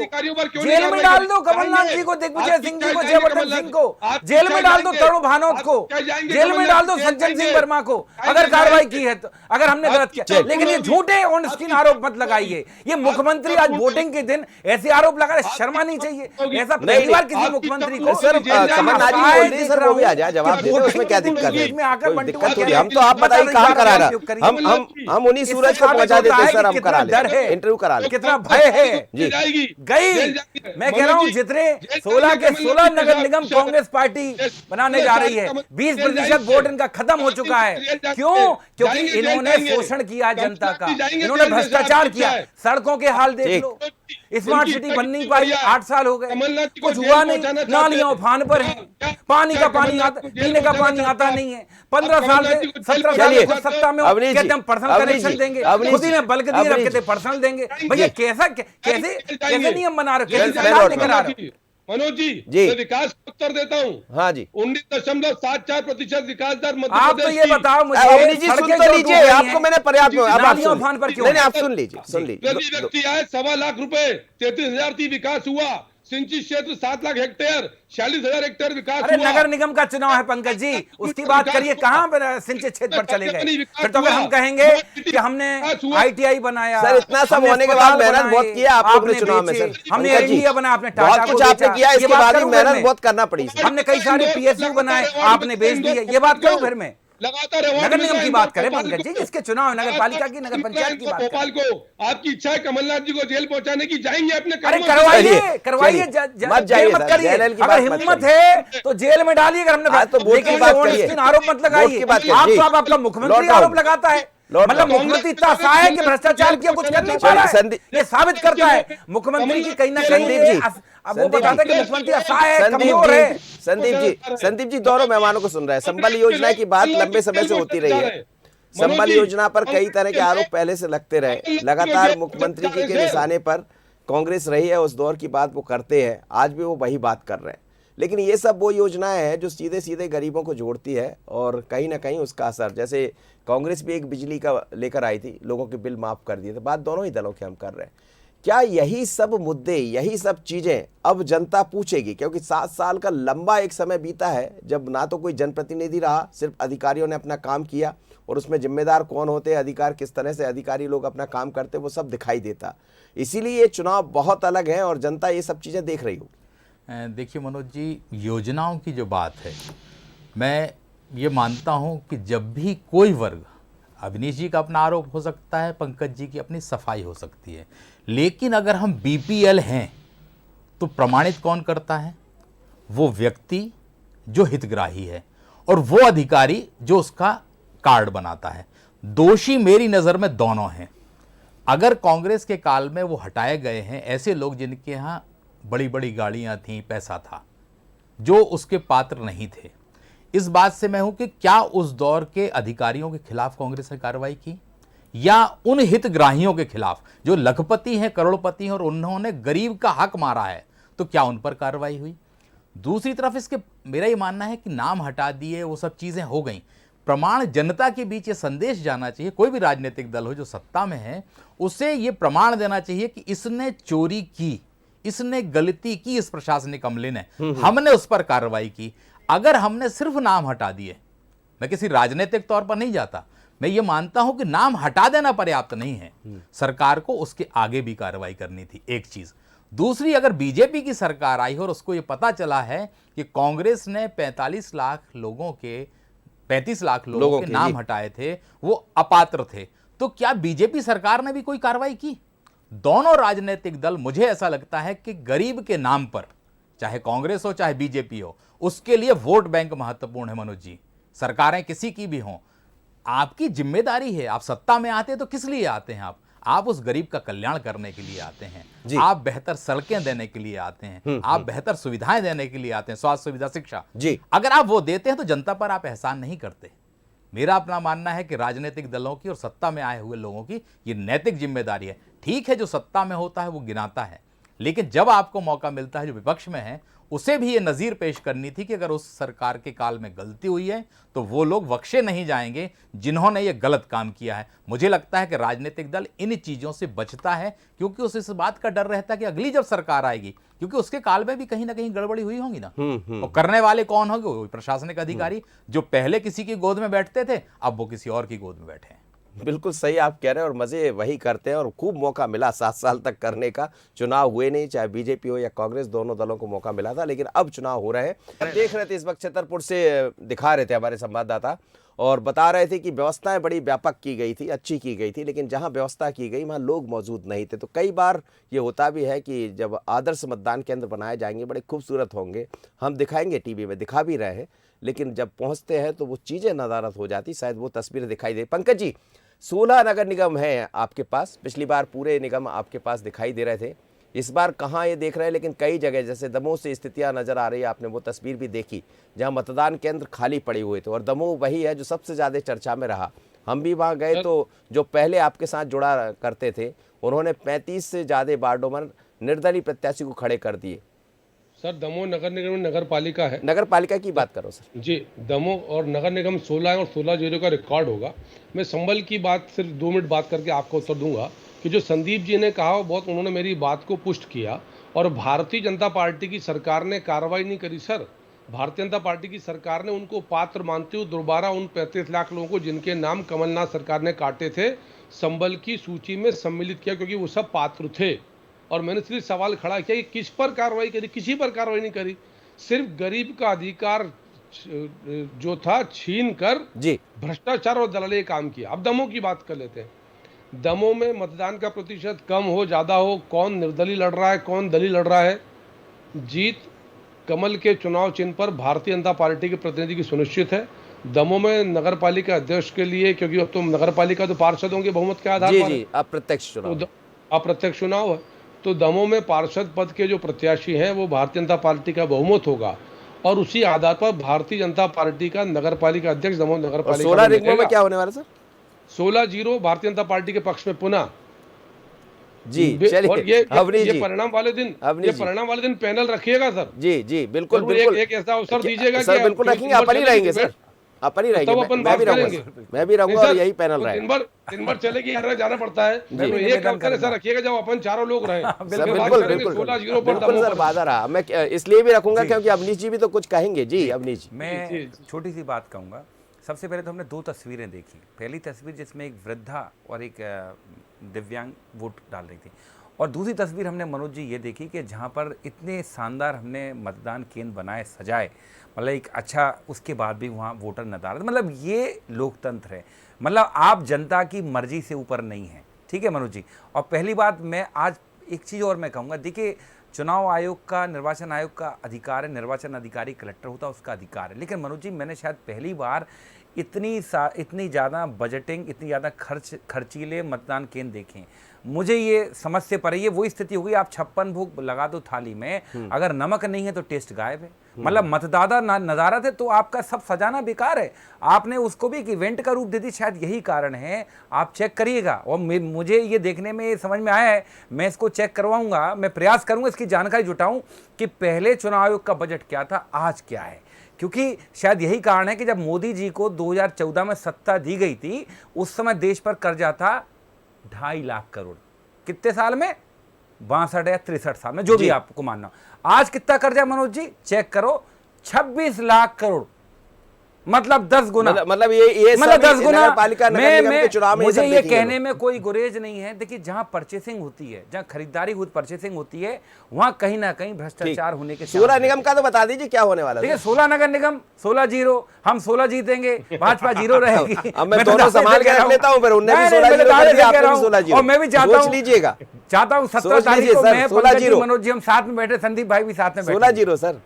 जेल में डाल दो कमलनाथ जी को, दिग्विजय सिंह जी को, जयवर्धन सिंह को, जेल में डाल दो तरुण भानोट को, जेल में डाल दो सज्जन सिंह वर्मा को, अगर कार्रवाई की है तो, अगर हमने गलत किया। लेकिन ये झूठे ऑन स्क्रीन आरोप मत लगाइए। ये मुख्यमंत्री आज वोटिंग के दिन ऐसे आरोप लगा रहे, शर्मा नहीं चाहिए। ऐसा पहली बार किसी मुख्यमंत्री को।
सर कमलनाथ जी बोल रही, सर वो भी आ जाए, जवाब दे दो, उसमें क्या दिक्कत है? हम तो आप बताइए कहां करा रहा, हम हम उन्हीं
इससे
सूरज को
साबित
पहुंचा
होता
देते
है
हैं, सर,
कि
हम
कितना
करा
डर
लेते
है,
इंटरव्यू करा लेते।
कितना भय है।
जी।
जाएगी
गई।
जेल जाएगी।
मैं कह रहा हूं
मनोज जी,
जितने
जेल
16 के
जाएगी,
16
कमलनाथ
नगर
जी,
निगम
जेल
कांग्रेस पार्टी
जेल
बनाने जा रही है,
जेल
20%
जाएंगे।
वोट इनका खत्म हो चुका है।
जेल जाएंगे।
क्यों? क्योंकि
जाएंगे, जेल
इन्होंने
जाएंगे।
शोषण किया जनता का,
कमलनाथ जी जाएंगे
इन्होंने
जेल, जैसे
भ्रष्टाचार
आपकी
किया,
इच्छा है।
सड़कों के हाल देख
ठीक।
लो, स्मार्ट
उनकी
सिटी
इच्छा
बन नहीं
कितनी
पाई,
बढ़िया है।
8 साल हो गए,
कमलनाथ जी को
कुछ
जेल
हुआ नहीं,
पहुंचाना चाहते
नालियां
हैं।
उफान पर हैं, पानी का पानी
कमलनाथ
आता,
को जेल
पीने का
पहुंचाना
पानी
चाहते
आता
हैं।
नहीं है। 15 साल
कमलनाथ
से
जी को जेल
17 साल
चलिए,
से खुद सत्ता में हो,
अवनीश
कहते
जी,
हम पर्सनल
अवनीश
कनेक्शन
जी,
देंगे,
अवनीश
खुद ही
जी,
ने बल्क दिए,
अवनीश
रखे थे
जी।
पर्सनल देंगे।
जाएंगे।
भैया कैसा कैसे
जेल
कैसे
जाएंगे।
नियम बना रहे हो,
जेल
कैसे
मैं
सरकार
लौट
लेकर
रहा
आ
हूं।
रहे हो?
मनोज जी,
जी।
मैं विकास का उत्तर देता हूँ।
हाँ जी।
19.74% विकास दर मध्य
आप तो
प्रदेश
ये
की।
बताओ मुझे,
अवनीश जी, सुन
सड़कें
तो
क्यों
लीजिए,
टूट रही
आपको
हैं?
मैंने पर्याप्त, अब आप
नालियां
सुन
उफान पर क्यों
नहीं, नहीं,
हैं?
आप सुन लीजिए, सुन लीजिए।
प्रति व्यक्ति आए 1.25 लाख रुपए, 33,000 की विकास हुआ। सिंचित क्षेत्र 7 लाख हेक्टेयर, 46,000 हेक्टेयर विकास
अरे
हुआ।
नगर निगम का चुनाव है पंकज जी, उसकी बात करिए, कहां पर सिंचित क्षेत्र पर चले गए? फिर तो अगर हम कहेंगे कि हमने ITI बनाया,
सर, इतना सब
हमने
होने के बाद
अस्पताल
मेहनत
बनाए,
बहुत किया आप लोगों ने
आपने
चुनाव में,
बेचे,
सर।
हमने
पंकज
एयर
जी,
इंडिया बनाया, आपने टाटा
बहुत
को
कुछ आपने
बेचा।
किया,
ये
इसके
बात
बाद भी
करूं फिर
मेहनत
मैं?
बहुत करना पड़ी, सर।
हमने कई सारे PSU बनाए, आपने बेच दिए, ये बात करूं फिर मैं?
लगातार
नगर निगम की बात करें पंकज जी, जिसके चुनाव है, नगर पालिका की, नगर पंचायत की बात करें।
भोपाल को आपकी इच्छा है कमलनाथ जी को जेल पहुंचाने की, जाएंगे अपने
अरे
कर्मों से।
करवाइए, करवाइए,
चलिए, मत जाइए
जेल मत
सर,
करिए।
जेल की
अगर
बात मत
हिम्मत
करिए।
है तो जेल में डालिए, अगर हमने
आज तो वोट
लेकिन
की बात
ये
करिए।
ऑन-स्क्रीन आरोप मत
वोट
लगाइए।
की बात करिए,
आप
जी।
तो अब आपका मुख्यमंत्री
लौट रहा हूं।
आरोप लगाता है,
लौट
मतलब
रहा हूं।
मुख्यमंत्री इतना असहाय है कि भ्रष्टाचार किया, कुछ कर नहीं पा रहा है। ये साबित करता है मुख्यमंत्री की कहीं ना कहीं
संदीप
ये
जी,
अब वो बताता है कि मुख्यमंत्री असहाय है,
संदीप
कमजोर है।
जी, संदीप जी दोनों मेहमानों को सुन रहे हैं। संबल योजना की बात लंबे समय से होती रही है। संबल योजना पर कई तरह के आरोप पहले से लगते रहे, लगातार मुख्यमंत्री के निशाने पर कांग्रेस रही है, उस दौर की बात वो करते हैं, आज भी वो वही बात कर रहे हैं। लेकिन ये सब वो योजनाएं हैं जो सीधे सीधे गरीबों को जोड़ती है, और कहीं ना कहीं उसका असर, जैसे कांग्रेस भी एक बिजली का लेकर आई थी, लोगों के बिल माफ कर दिए थे, बात दोनों ही दलों के हम कर रहे हैं। क्या यही सब मुद्दे, यही सब चीजें अब जनता पूछेगी? क्योंकि 7 साल का लंबा एक समय बीता है जब ना तो कोई जनप्रतिनिधि रहा, सिर्फ अधिकारियों ने अपना काम किया, और उसमें जिम्मेदार कौन होते, अधिकार किस तरह से अधिकारी लोग अपना काम करते, वो सब दिखाई देता। इसीलिए ये चुनाव बहुत अलग है और जनता ये सब चीजें देख रही होगी।
देखिए मनोज जी, योजनाओं की जो बात है, मैं ये मानता हूं कि जब भी कोई वर्ग, अवनीश जी का अपना आरोप हो सकता है, पंकज जी की अपनी सफाई हो सकती है, लेकिन अगर हम BPL हैं तो प्रमाणित कौन करता है? वो व्यक्ति जो हितग्राही है और वो अधिकारी जो उसका कार्ड बनाता है। दोषी मेरी नज़र में दोनों हैं। अगर कांग्रेस के काल में वो हटाए गए हैं ऐसे लोग जिनके यहाँ बड़ी बड़ी गाड़ियाँ थीं, पैसा था, जो उसके पात्र नहीं थे, इस बात से मैं हूं कि क्या उस दौर के अधिकारियों के खिलाफ कांग्रेस ने कार्रवाई की, या उन हितग्राहियों के खिलाफ जो लखपति हैं, करोड़पति हैं और उन्होंने गरीब का हक मारा है, तो क्या उन पर कार्रवाई हुई? दूसरी तरफ इसके मेरा ये मानना है कि नाम हटा दिए, वो सब चीज़ें हो गई, प्रमाण जनता के बीच ये संदेश जाना चाहिए, कोई भी राजनीतिक दल हो जो सत्ता में है, उसे ये प्रमाण देना चाहिए कि इसने चोरी की, इसने गलती की, इस प्रशासनिक अमले ने, हमने उस पर कार्रवाई की। अगर हमने सिर्फ नाम हटा दिए, मैं किसी राजनीतिक तौर पर नहीं जाता, मैं ये मानता हूं कि नाम हटा देना पर्याप्त नहीं है, सरकार को उसके आगे भी कार्रवाई करनी थी, एक चीज। दूसरी, अगर बीजेपी की सरकार आई और उसको ये पता चला है कि कांग्रेस ने 35 लाख लोगों के नाम हटाए थे, वो अपात्र थे, तो क्या बीजेपी सरकार ने भी कोई कार्रवाई की? दोनों राजनीतिक दल, मुझे ऐसा लगता है कि गरीब के नाम पर, चाहे कांग्रेस हो चाहे बीजेपी हो, उसके लिए वोट बैंक महत्वपूर्ण है मनोज जी। सरकारें किसी की भी हों, आपकी जिम्मेदारी है, आप सत्ता में आते हैं तो किस लिए आते हैं? आप उस गरीब का कल्याण करने के लिए आते हैं, आप बेहतर सड़कें देने के लिए आते हैं, आप बेहतर सुविधाएं देने के लिए आते हैं, स्वास्थ्य सुविधा, शिक्षा। अगर आप वो देते हैं तो जनता पर आप एहसान नहीं करते। मेरा अपना मानना है कि राजनीतिक दलों की और सत्ता में आए हुए लोगों की ये नैतिक जिम्मेदारी है। ठीक है, जो सत्ता में होता है वो गिनाता है, लेकिन जब आपको मौका मिलता है जो विपक्ष में है, उसे भी ये नज़ीर पेश करनी थी कि अगर उस सरकार के काल में गलती हुई है तो वो लोग बख्शे नहीं जाएंगे जिन्होंने ये गलत काम किया है। मुझे लगता है कि राजनीतिक दल इन चीज़ों से बचता है क्योंकि उसे इस बात का डर रहता है कि अगली जब सरकार आएगी, क्योंकि उसके काल में भी कहीं ना कहीं गड़बड़ी हुई होंगी ना, और करने वाले कौन होंगे? वो प्रशासनिक अधिकारी जो पहले किसी की गोद में बैठते थे, अब वो किसी और की गोद में बैठे हैं।
बिल्कुल सही आप कह रहे हैं, और मजे वही करते हैं, और खूब मौका मिला 7 साल तक करने का। चुनाव हुए नहीं, चाहे बीजेपी हो या कांग्रेस, दोनों दलों को मौका मिला था, लेकिन अब चुनाव हो रहे हैं। देख रहे थे इस वक्त छतरपुर से, दिखा रहे थे हमारे संवाददाता, और बता रहे थे कि व्यवस्थाएं बड़ी व्यापक की गई थी, अच्छी की गई थी, लेकिन जहां व्यवस्था की गई वहां लोग मौजूद नहीं थे। तो कई बार ये होता भी है कि जब आदर्श मतदान केंद्र बनाए जाएंगे बड़े खूबसूरत होंगे, हम दिखाएंगे, टीवी में दिखा भी रहे हैं, लेकिन जब पहुंचते हैं तो वो चीज़ें नदारत हो जाती, शायद वो तस्वीरें दिखाई दे। पंकज जी, 16 नगर निगम हैं आपके पास, पिछली बार पूरे निगम आपके पास दिखाई दे रहे थे, इस बार कहाँ ये देख रहे हैं? लेकिन कई जगह जैसे दमोह से स्थितियां नज़र आ रही है, आपने वो तस्वीर भी देखी जहां मतदान केंद्र खाली पड़े हुए थे, और दमोह वही है जो सबसे ज़्यादा चर्चा में रहा। हम भी वहाँ गए तो जो पहले आपके साथ जुड़ा करते थे उन्होंने 35 से ज़्यादा वार्डों में निर्दलीय प्रत्याशी को खड़े कर दिए।
सर, दमोह नगर निगम नगर पालिका है।
नगर पालिका की बात करो सर।
जी, दमोह और नगर निगम 16 है और 16-0 का रिकॉर्ड होगा। मैं संभल की बात सिर्फ 2 मिनट बात करके आपको उत्तर दूंगा कि जो संदीप जी ने कहा वो बहुत, उन्होंने मेरी बात को पुष्ट किया, और भारतीय जनता पार्टी की सरकार ने कार्रवाई नहीं करी सर। भारतीय जनता पार्टी की सरकार ने उनको पात्र मानते हुए दोबारा उन 35 लाख लोगों को जिनके नाम कमलनाथ सरकार ने काटे थे संबल की सूची में सम्मिलित किया, क्योंकि वो सब पात्र थे। और मैंने सिर्फ सवाल खड़ा किया कि किस पर कार्रवाई करी? किसी पर कार्रवाई नहीं करी। सिर्फ गरीब का अधिकार जो था छीन कर
जी,
भ्रष्टाचार और दलाली काम किया। अब दमोह की बात कर लेते हैं। दमोह में मतदान का प्रतिशत कम हो ज़्यादा हो, कौन निर्दलीय लड़ रहा है, कौन दलीय लड़ रहा है, जीत कमल के चुनाव चिन्ह पर भारतीय जनता पार्टी के प्रतिनिधि की सुनिश्चित है। दमोह में नगर पालिका अध्यक्ष के लिए, क्योंकि अब तो नगर पालिका तो पार्षद होंगे बहुमत के आधार
जी,
पर,
जी, अप्रत्यक्ष चुनाव।
तो अप्रत्यक्ष चुनाव है, तो दमोह में पार्षद पद के जो प्रत्याशी हैं वो भारतीय जनता पार्टी का बहुमत होगा, और उसी आधार पर भारतीय जनता पार्टी का नगर पालिका अध्यक्ष दमोह नगर पालिका
16 निगमों में क्या होने वाला सर?
16-0 भारतीय जनता पार्टी के पक्ष में पुनः।
जी,
और
चलिए अवनीश
ये
जी,
परिणाम वाले दिन,
अवनीश
ये
जी।
परिणाम वाले दिन पैनल रखिएगा सर।
जी, जी, बिल्कुल
जरूर
बिल्कुल
एक ऐसा अवसर दीजिएगा
सर,
कि
बिल्कुल रखेंगे, अपन ही रहेंगे सर, अपन ही रहेंगे,
तब अपन
मैं भी
बात
रहूंगा,
करेंगे।
मैं भी रहूंगा, और यही पैनल रहेगा।
दिन भर चलेगी, हर जाना पड़ता है। तो
भी
एक
निवेदन
अवसर ऐसा रखिएगा जब अपन चारों लोग रहें।
सर,
फिर बात
बिल्कुल
करेंगे
बिल्कुल
16-0 पर
बिल्कुल
दमोह
सर,
पर।
वादा रहा। मैं इसलिए भी रखूंगा क्योंकि अवनीश जी भी तो कुछ कहेंगे। जी अवनीश जी।
मैं छोटी सी बात कहूँगा। सबसे पहले तो हमने 2 तस्वीरें देखी। पहली तस्वीर जिसमें एक वृद्धा और एक दिव्यांग वोट डाल रही थी, और दूसरी तस्वीर हमने मनोज जी ये देखी कि जहाँ पर इतने शानदार हमने मतदान केंद्र बनाए, सजाए, मतलब एक अच्छा, उसके बाद भी वहाँ वोटर नदारद, मतलब ये लोकतंत्र है। मतलब आप जनता की मर्जी से ऊपर नहीं है, ठीक है मनोज जी। और पहली बात, मैं आज एक चीज़ और मैं कहूँगा, देखिए चुनाव आयोग का, निर्वाचन आयोग का अधिकार है, निर्वाचन अधिकारी कलेक्टर होता है, उसका अधिकार है, लेकिन मनोज जी मैंने शायद पहली बार इतनी ज़्यादा बजटिंग, इतनी ज़्यादा खर्चीले मतदान केंद्र देखें। मुझे ये समझ से परे, ये वही स्थिति हो गई, आप 56 भोग लगा दो थाली में, अगर नमक नहीं है तो टेस्ट गायब है। मतलब मतदाता नज़ारत है तो आपका सब सजाना बेकार है। आपने उसको भी एक इवेंट का रूप दे दी, शायद यही कारण है। आप चेक करिएगा, और मुझे ये देखने में समझ में आया है, मैं इसको चेक करवाऊंगा, मैं प्रयास करूंगा इसकी जानकारी जुटाऊं कि पहले चुनाव आयोग का बजट क्या था, आज क्या है। क्योंकि शायद यही कारण है कि जब मोदी जी को 2014 में सत्ता दी गई थी, उस समय देश पर कर्जा था 2.5 लाख करोड़। कितने साल में? 62 या 63 साल में, जो भी आपको मानना। आज कितना कर्जा मनोज जी चेक करो, 26 लाख करोड़, मतलब 10 गुना,
मतलब ये
मतलब 10 गुना।
नगर पालिका नगर निगम के चुनाव में
मुझे
सब
ये
देखेंगे
कहने
लोग।
में कोई गुरेज नहीं है। देखिए जहां परचेसिंग होती है, जहां खरीदारी होती, परचेसिंग होती है, वहां कहीं ना कहीं भ्रष्टाचार होने के
16 निगम का तो बता दीजिए क्या होने वाला है।
देखिए 16 नगर निगम 16-0, हम 16 जीतेंगे, भाजपा 0 रहेगी।
अब मैं दोनों संभाल के रख लेता हूं, फिर उन्हें भी 16-0 कर दिया, आपने भी 16-0,
और मैं भी चाहता हूं,
सोच लीजिएगा,
17
सोच
तारीख
लीजिए
को
सर,
मैं,
16-0
पंकज जी, मनोज जी हम साथ में बैठे, संदीप भाई भी साथ में बैठे।
16-0 सर,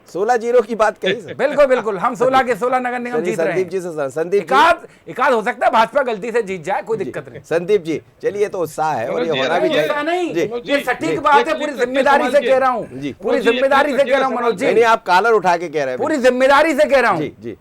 16-0 की बात कही सर।
बिल्कुल बिल्कुल, हम 16 के 16 नगर निगम जीत रहे
संदीप जी
हैं।
से, संदीप जी,
एकाध हो सकता है भाजपा गलती से जीत जाए, कोई दिक्कत नहीं।
संदीप जी चलिए, तो उत्साह है और ये होना भी
ऐसा
चाहिए।
नहीं,
जी,
ये सटीक बात है, पूरी जिम्मेदारी से कह रहा हूँ,
जी।
पूरी जिम्मेदारी से कह रहा हूँ मनोज
नहीं
जी,
आप कॉलर उठा के कह रहे हैं।
पूरी जिम्मेदारी से कह रहा हूँ।
जी जी,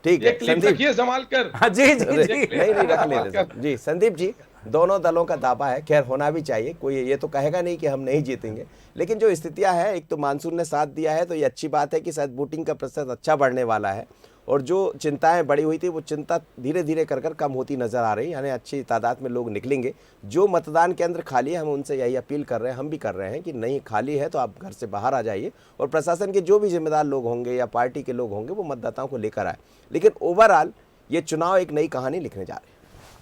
ठीक है
क्लिप
संदीप।
रखिए संभाल कर।
हाँ, जी जी जी।
नहीं रख लेते जी। संदीप जी, दोनों दलों का दावा है, खैर होना भी चाहिए, कोई ये तो कहेगा नहीं कि हम नहीं जीतेंगे, लेकिन जो स्थितियां है, एक तो मानसून ने साथ दिया है, तो ये अच्छी बात है कि शायद वोटिंग का प्रतिशत अच्छा बढ़ने वाला है, और जो चिंताएं बढ़ी हुई थी वो चिंता धीरे धीरे कर कम होती नजर आ रही, यानी अच्छी तादाद में लोग निकलेंगे। जो मतदान केंद्र खाली है, हम उनसे यही अपील कर रहे हैं, हम भी कर रहे हैं कि नहीं खाली है तो आप घर से बाहर आ जाइए, और प्रशासन के जो भी जिम्मेदार लोग होंगे या पार्टी के लोग होंगे वो मतदाताओं को लेकर आए। लेकिन ओवरऑल ये चुनाव एक नई कहानी लिखने जा रहे हैं।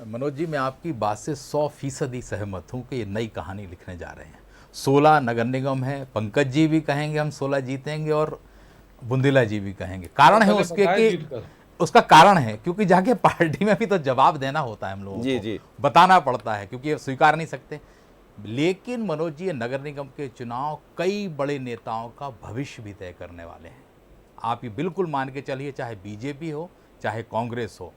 मनोज जी, मैं आपकी बात से 100% सहमत हूँ कि ये नई कहानी लिखने जा रहे हैं। 16 नगर निगम है, पंकज जी भी कहेंगे हम 16 जीतेंगे, और बुंदेला जी भी कहेंगे। कारण है उसके कि उसका कारण है क्योंकि जाके पार्टी में भी तो जवाब देना होता है हम लोगों
जी,
को,
जी।
बताना पड़ता है क्योंकि ये स्वीकार नहीं सकते। लेकिन मनोज जी, ये नगर निगम के चुनाव कई बड़े नेताओं का भविष्य भी तय करने वाले हैं। आप ये बिल्कुल मान के चलिए, चाहे बीजेपी हो चाहे कांग्रेस हो,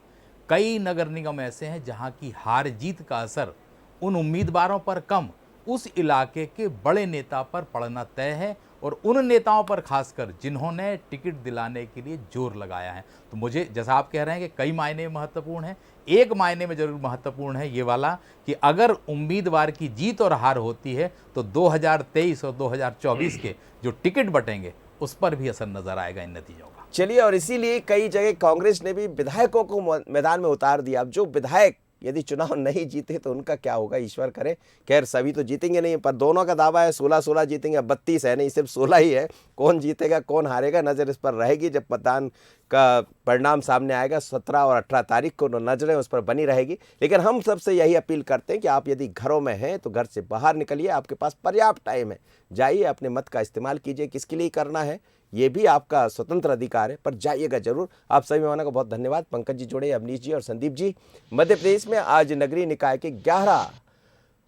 कई नगर निगम ऐसे हैं जहां की हार जीत का असर उन उम्मीदवारों पर कम, उस इलाके के बड़े नेता पर पड़ना तय है, और उन नेताओं पर खासकर जिन्होंने टिकट दिलाने के लिए जोर लगाया है। तो मुझे, जैसा आप कह रहे हैं कि कई मायने में महत्वपूर्ण है, एक मायने में जरूर महत्वपूर्ण है ये वाला कि अगर उम्मीदवार की जीत और हार होती है तो 2023 और 2024 के जो टिकट बटेंगे उस पर भी असर नजर आएगा इन नतीजों का।
चलिए, और इसीलिए कई जगह कांग्रेस ने भी विधायकों को मैदान में उतार दिया। अब जो विधायक यदि चुनाव नहीं जीते तो उनका क्या होगा, ईश्वर करे। खैर, सभी तो जीतेंगे नहीं, पर दोनों का दावा है 16-16 जीतेंगे। 32 है नहीं, सिर्फ 16 ही है। कौन जीतेगा कौन हारेगा, नज़र इस पर रहेगी। जब मतदान का परिणाम सामने आएगा 17 और 18 तारीख को, नजरें उस पर बनी रहेगी। लेकिन हम सबसे यही अपील करते हैं कि आप यदि घरों में हैं तो घर से बाहर निकलिए, आपके पास पर्याप्त टाइम है, जाइए अपने मत का इस्तेमाल कीजिए। किसके लिए करना है ये भी आपका स्वतंत्र अधिकार है, पर जाइएगा जरूर। आप सभी मेहमानों को बहुत धन्यवाद। पंकज जी जुड़े, अवनीश जी और संदीप जी। मध्य प्रदेश में आज नगरीय निकाय के 11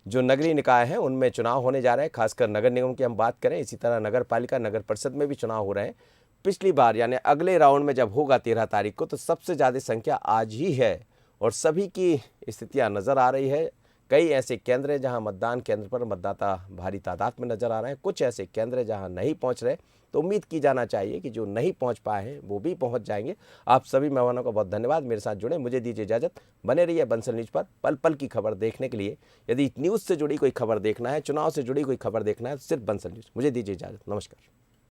जो नगरीय निकाय हैं उनमें चुनाव होने जा रहे हैं। खासकर नगर निगम की हम बात करें, इसी तरह नगर पालिका, नगर परिषद में भी चुनाव हो रहे हैं। पिछली बार यानी अगले राउंड में जब होगा 13 तारीख को, तो सबसे ज़्यादा संख्या आज ही है और सभी की स्थितियाँ नज़र आ रही है। कई ऐसे केंद्र हैं जहां मतदान केंद्र पर मतदाता भारी तादाद में नजर आ रहे हैं। कुछ ऐसे केंद्र हैं जहां नहीं पहुंच रहे, तो उम्मीद की जाना चाहिए कि जो नहीं पहुंच पाए हैं वो भी पहुंच जाएंगे। आप सभी मेहमानों का बहुत धन्यवाद, मेरे साथ जुड़े। मुझे दीजिए इजाजत। बने रहिए बंसल न्यूज़ पर पल पल की खबर देखने के लिए। यदि न्यूज़ से जुड़ी कोई खबर देखना है, चुनाव से जुड़ी कोई खबर देखना है, तो सिर्फ बंसल न्यूज़। मुझे दीजिए इजाजत। नमस्कार।